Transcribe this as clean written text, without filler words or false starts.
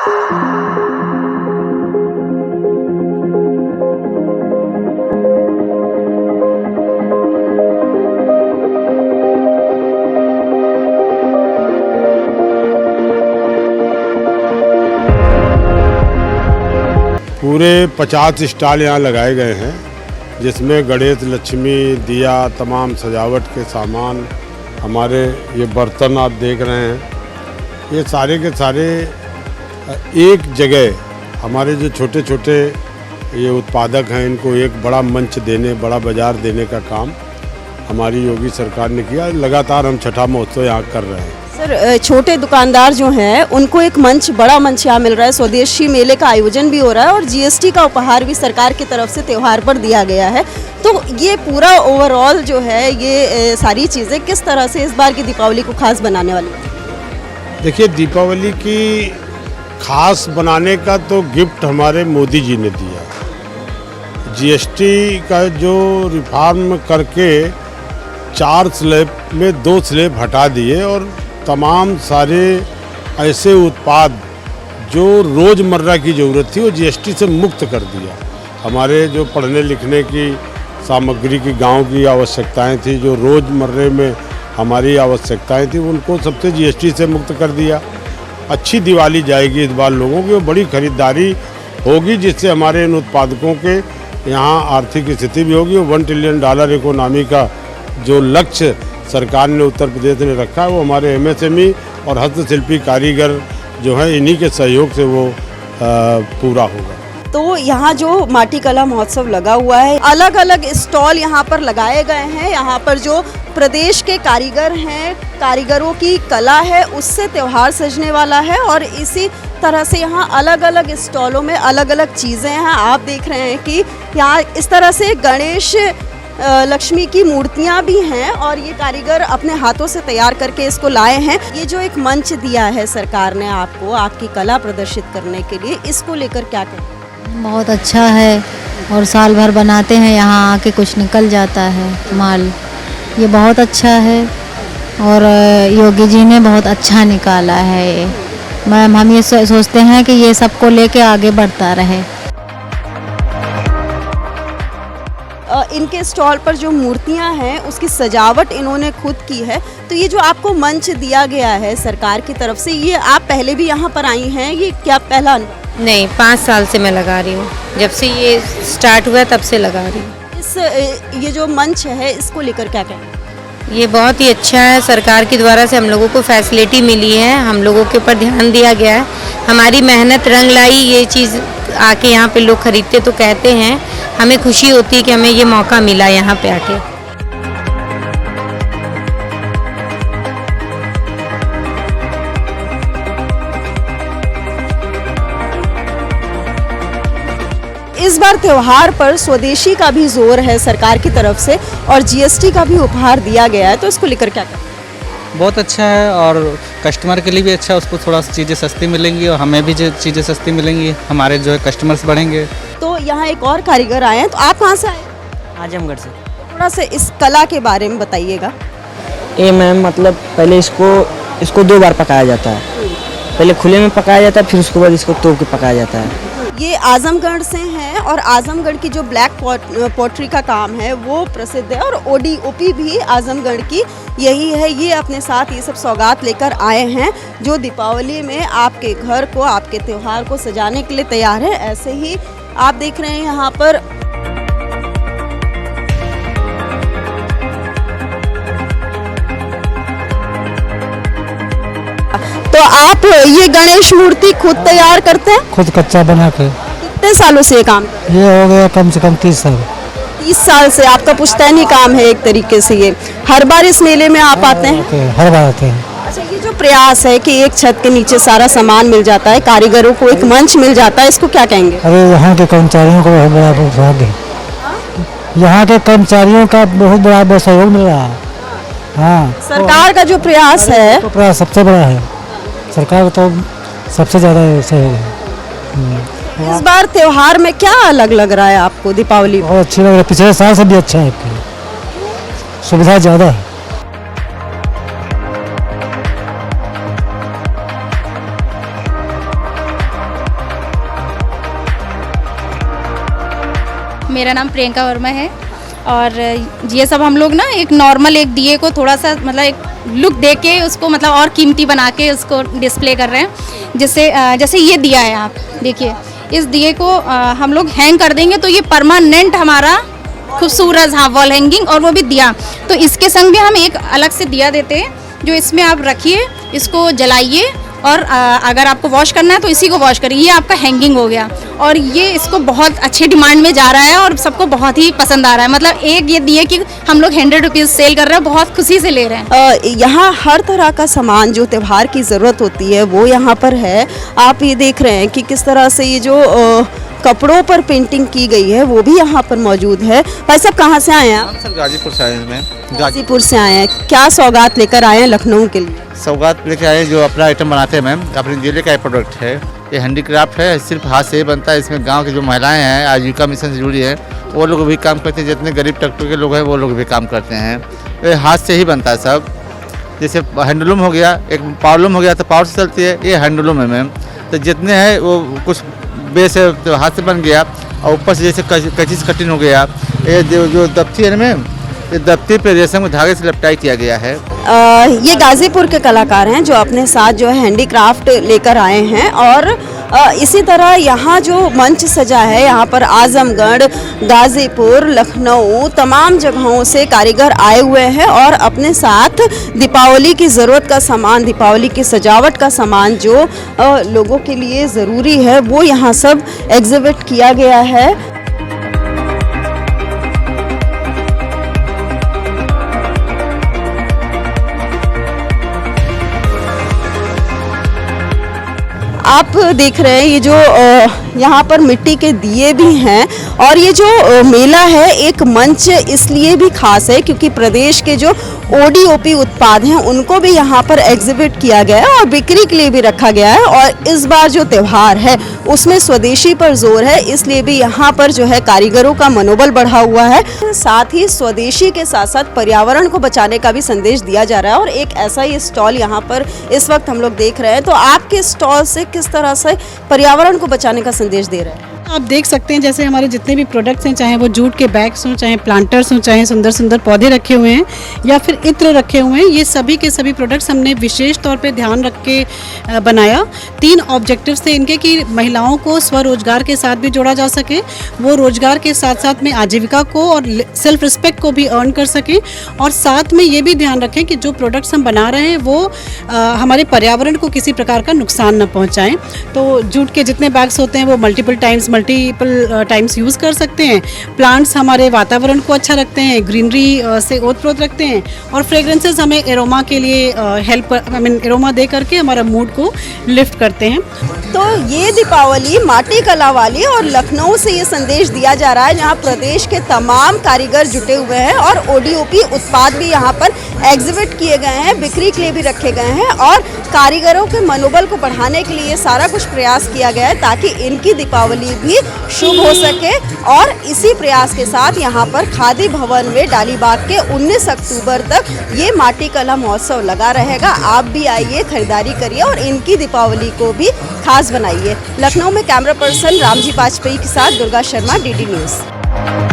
पूरे 50 स्टॉल यहाँ लगाए गए हैं, जिसमें गणेश, लक्ष्मी, दिया, तमाम सजावट के सामान, हमारे ये बर्तन आप देख रहे हैं, ये सारे के सारे एक जगह हमारे जो छोटे छोटे ये उत्पादक हैं, इनको एक बड़ा मंच देने, बड़ा बाज़ार देने का काम हमारी योगी सरकार ने किया। लगातार हम छठा महोत्सव यहाँ कर रहे हैं। सर, छोटे दुकानदार जो हैं उनको एक मंच, बड़ा मंच यहाँ मिल रहा है। स्वदेशी मेले का आयोजन भी हो रहा है और जीएसटी का उपहार भी सरकार की तरफ से त्यौहार पर दिया गया है। तो ये पूरा ओवरऑल जो है, ये सारी चीज़ें किस तरह से इस बार की दीपावली को खास बनाने वाली है? देखिए, दीपावली की खास बनाने का तो गिफ्ट हमारे मोदी जी ने दिया। जीएसटी का जो रिफॉर्म करके 4 स्लैब में 2 स्लैब हटा दिए और तमाम सारे ऐसे उत्पाद जो रोज़मर्रा की ज़रूरत थी वो जीएसटी से मुक्त कर दिया। हमारे जो पढ़ने लिखने की सामग्री की, गांव की आवश्यकताएं थी, जो रोज़मर्रे में हमारी आवश्यकताएं थी, उनको सबसे जीएसटी से मुक्त कर दिया। अच्छी दिवाली जाएगी इस बार लोगों की, बड़ी खरीदारी होगी, जिससे हमारे इन उत्पादकों के यहाँ आर्थिक स्थिति भी होगी। 1 ट्रिलियन इकोनॉमी का जो लक्ष्य सरकार ने उत्तर प्रदेश ने रखा है, वो हमारे एमएसएमई और हस्तशिल्पी कारीगर जो हैं, इन्हीं के सहयोग से वो पूरा होगा। तो यहाँ जो माटी कला महोत्सव लगा हुआ है, अलग अलग स्टॉल यहाँ पर लगाए गए हैं। यहाँ पर जो प्रदेश के कारीगर हैं, कारीगरों की कला है, उससे त्यौहार सजने वाला है और इसी तरह से यहाँ अलग अलग स्टॉलों में अलग अलग चीज़ें हैं। आप देख रहे हैं कि यहाँ इस तरह से गणेश, लक्ष्मी की मूर्तियाँ भी हैं और ये कारीगर अपने हाथों से तैयार करके इसको लाए हैं। ये जो एक मंच दिया है सरकार ने आपको, आपकी कला प्रदर्शित करने के लिए, इसको लेकर क्या कहें? बहुत अच्छा है और साल भर बनाते हैं, यहाँ आके कुछ निकल जाता है माल। ये बहुत अच्छा है और योगी जी ने बहुत अच्छा निकाला है ये। मैम, हम ये सोचते हैं कि ये सबको लेके आगे बढ़ता रहे। इनके स्टॉल पर जो मूर्तियां हैं उसकी सजावट इन्होंने खुद की है। तो ये जो आपको मंच दिया गया है सरकार की तरफ से, ये आप पहले भी यहाँ पर आई हैं, ये क्या पहला? नहीं, 5 साल से मैं लगा रही हूँ। जब से ये स्टार्ट हुआ तब से लगा रही हूँ। ये जो मंच है, इसको लेकर क्या कहें? ये बहुत ही अच्छा है। सरकार के द्वारा से हम लोगों को फैसिलिटी मिली है, हम लोगों के ऊपर ध्यान दिया गया है, हमारी मेहनत रंग लाई। ये चीज़ आके यहाँ पे लोग खरीदते तो कहते हैं, हमें खुशी होती है कि हमें ये मौका मिला यहाँ पे आके। इस बार त्योहार पर स्वदेशी का भी जोर है सरकार की तरफ से और जीएसटी का भी उपहार दिया गया है, तो इसको लेकर क्या कहें? बहुत अच्छा है और कस्टमर के लिए भी अच्छा, उसको थोड़ा सी चीज़ें सस्ती मिलेंगी और हमें भी जो चीज़ें सस्ती मिलेंगी, हमारे जो है कस्टमर्स बढ़ेंगे। तो यहाँ एक और कारीगर आए हैं, तो आप कहाँ से आए? आजमगढ़ से। थोड़ा सा इस कला के बारे में बताइएगा। ये मैम, मतलब पहले इसको 2 बार पकाया जाता है। पहले खुले में पकाया जाता है, फिर उसके बाद इसको तोड़ के पकाया जाता है। ये आजमगढ़ से हैं और आजमगढ़ की जो ब्लैक पॉटरी का काम है वो प्रसिद्ध है और ओडीओपी भी आजमगढ़ की यही है। ये अपने साथ ये सब सौगात लेकर आए हैं जो दीपावली में आपके घर को, आपके त्यौहार को सजाने के लिए तैयार है। ऐसे ही आप देख रहे हैं यहाँ पर तो आप ये गणेश मूर्ति खुद तैयार करते हैं? खुद कच्चा बना के। कितने सालों से ये काम? ये हो गया कम से कम 30 साल। 30 साल से आपका पुश्तैनी काम है एक तरीके से। ये हर बार इस मेले में आप आते हैं? हर बार आते हैं। अच्छा, ये जो प्रयास है कि एक छत के नीचे सारा सामान मिल जाता है, कारीगरों को एक मंच मिल जाता है, इसको क्या कहेंगे? अरे यहाँ के कर्मचारियों को बहुत बड़ा प्रोत्साहन है, यहाँ के कर्मचारियों का बहुत बड़ा सहयोग मिल रहा है। हाँ, सरकार का जो प्रयास है, तो प्रयास सबसे बड़ा है, सरकार तो सबसे ज़्यादा सहयोग है। इस बार त्योहार में क्या अलग लग रहा है आपको? दीपावली बहुत अच्छी लग रही है, पिछले साल से भी अच्छा है, सुविधा ज़्यादा है। मेरा नाम प्रियंका वर्मा है और ये सब हम लोग ना एक नॉर्मल एक दिए को थोड़ा सा मतलब एक लुक दे के उसको मतलब और कीमती बना के उसको डिस्प्ले कर रहे हैं। जैसे ये दिया है, आप देखिए इस दिए को हम लोग हैंग कर देंगे तो ये परमानेंट हमारा खूबसूरत, हाँ, वॉल हैंगिंग, और वो भी दिया। तो इसके संग भी हम एक अलग से दिया देते हैं जो इसमें आप रखिए, इसको जलाइए और अगर आपको वॉश करना है तो इसी को वॉश करिए। ये आपका हैंगिंग हो गया और ये इसको बहुत अच्छी डिमांड में जा रहा है और सबको बहुत ही पसंद आ रहा है। मतलब एक ये दिए कि हम लोग 100 रुपीज़ सेल कर रहे हैं, बहुत खुशी से ले रहे हैं। यहाँ हर तरह का सामान जो त्यौहार की ज़रूरत होती है वो यहाँ पर है। आप ये देख रहे हैं कि किस तरह से ये जो कपड़ों पर पेंटिंग की गई है वो भी यहाँ पर मौजूद है। भाई साहब कहाँ से आए हैं आप? सर गाजीपुर से आए हैं। मैं गाजीपुर से आए हैं। क्या सौगात लेकर आए हैं लखनऊ के लिए? सौगात लेके आए जो अपना आइटम बनाते हैं मैम, अपने जिले का प्रोडक्ट है। ये हैंडीक्राफ्ट है, सिर्फ हाथ से ही बनता है। इसमें गांव की जो महिलाएं हैं आजीविका मिशन से जुड़ी है वो लोग भी काम करते हैं। जितने गरीब तबके के लोग हैं वो लोग भी काम करते हैं। ये हाथ से ही बनता है सब। जैसे हैंडलूम हो गया, एक पावरलूम हो गया तो पावर से चलती है, ये हैंडलूम है मैम। तो जितने हैं वो कुछ बेस है तो हाथ से बन गया और ऊपर से जैसे कच्ची से कटिंग हो गया। ये जो दफ्ती है ना मैम, ये दफ्ती पे रेशम के धागे से लपटाई किया गया है। ये गाजीपुर के कलाकार हैं जो अपने साथ जो है हैंडीक्राफ्ट लेकर आए हैं और इसी तरह यहाँ जो मंच सजा है यहाँ पर आजमगढ़, गाजीपुर, लखनऊ तमाम जगहों से कारीगर आए हुए हैं और अपने साथ दीपावली की ज़रूरत का सामान, दीपावली की सजावट का सामान जो लोगों के लिए ज़रूरी है वो यहाँ सब एग्जिबिट किया गया है। आप देख रहे हैं ये जो यहाँ पर मिट्टी के दिए भी हैं और ये जो मेला है एक मंच इसलिए भी खास है क्योंकि प्रदेश के जो ओडीओपी उत्पाद हैं उनको भी यहाँ पर एग्जिबिट किया गया है और बिक्री के लिए भी रखा गया है। और इस बार जो त्यौहार है उसमें स्वदेशी पर जोर है, इसलिए भी यहाँ पर जो है कारीगरों का मनोबल बढ़ा हुआ है। साथ ही स्वदेशी के साथ साथ पर्यावरण को बचाने का भी संदेश दिया जा रहा है और एक ऐसा ही स्टॉल यहाँ पर इस वक्त हम लोग देख रहे हैं। तो आपके स्टॉल से किस तरह से पर्यावरण को बचाने का संदेश दे रहे हैं? आप देख सकते हैं जैसे हमारे जितने भी प्रोडक्ट्स हैं, चाहे वो जूट के बैग्स हों, चाहे प्लांटर्स हों, चाहे सुंदर सुंदर पौधे रखे हुए हैं या फिर इत्र रखे हुए हैं, ये सभी के सभी प्रोडक्ट्स हमने विशेष तौर पे ध्यान रख के बनाया। 3 ऑब्जेक्टिव्स थे इनके कि महिलाओं को स्वरोजगार के साथ भी जोड़ा जा सके, वो रोजगार के साथ साथ में आजीविका को और सेल्फ रिस्पेक्ट को भी अर्न कर सकें और साथ में ये भी ध्यान रखें कि जो प्रोडक्ट्स हम बना रहे हैं वो हमारे पर्यावरण को किसी प्रकार का नुकसान न पहुँचाएँ। तो जूट के जितने बैग्स होते हैं वो मल्टीपल टाइम्स यूज़ कर सकते हैं। प्लांट्स हमारे वातावरण को अच्छा रखते हैं, ग्रीनरी से ओतप्रोत रखते हैं और फ्रेग्रेंसेस हमें एरोमा के लिए एरोमा दे करके हमारा मूड को लिफ्ट करते हैं। तो ये दीपावली माटी कला वाली और लखनऊ से ये संदेश दिया जा रहा है जहाँ प्रदेश के तमाम कारीगर जुटे हुए हैं और ओडीओपी उत्पाद भी यहाँ पर एग्जिबिट किए गए हैं, बिक्री के लिए भी रखे गए हैं और कारीगरों के मनोबल को बढ़ाने के लिए सारा कुछ प्रयास किया गया है ताकि इनकी दीपावली भी शुभ हो सके। और इसी प्रयास के साथ यहाँ पर खादी भवन में डालीबाग के 19 अक्टूबर तक ये माटी कला महोत्सव लगा रहेगा। आप भी आइए, खरीदारी करिए और इनकी दीपावली को भी खास बनाइए। लखनऊ में कैमरा पर्सन रामजी वाजपेयी के साथ दुर्गा शर्मा, डीडी न्यूज़।